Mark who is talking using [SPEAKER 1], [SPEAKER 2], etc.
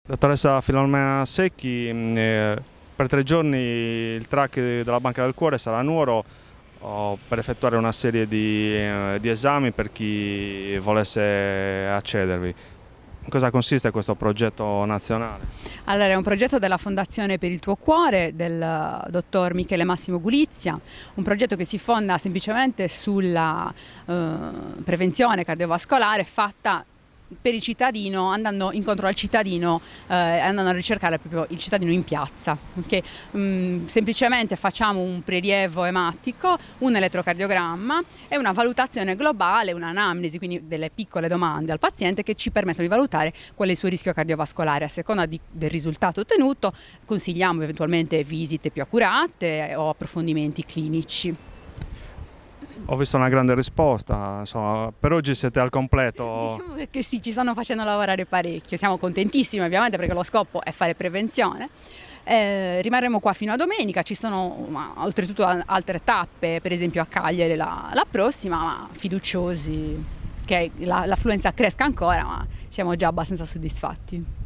[SPEAKER 1] Dottoressa Filomena Secchi, per 3 giorni il track della Banca del Cuore sarà a Nuoro per effettuare una serie di esami per chi volesse accedervi. In cosa consiste questo progetto nazionale?
[SPEAKER 2] Allora, è un progetto della Fondazione per il Tuo Cuore del dottor Michele Massimo Gulizia, un progetto che si fonda semplicemente sulla prevenzione cardiovascolare fatta per il cittadino, andando incontro al cittadino, andando a ricercare proprio il cittadino in piazza. Okay? Semplicemente facciamo un prelievo ematico, un elettrocardiogramma e una valutazione globale, un'anamnesi, quindi delle piccole domande al paziente che ci permettono di valutare qual è il suo rischio cardiovascolare. A seconda del risultato ottenuto consigliamo eventualmente visite più accurate o approfondimenti clinici.
[SPEAKER 1] Ho visto una grande risposta, insomma, per oggi siete al completo.
[SPEAKER 2] Diciamo che sì, ci stanno facendo lavorare parecchio, siamo contentissimi ovviamente perché lo scopo è fare prevenzione. Rimarremo qua fino a domenica, ci sono oltretutto altre tappe, per esempio a Cagliari la prossima, ma fiduciosi che l'affluenza cresca ancora, ma siamo già abbastanza soddisfatti.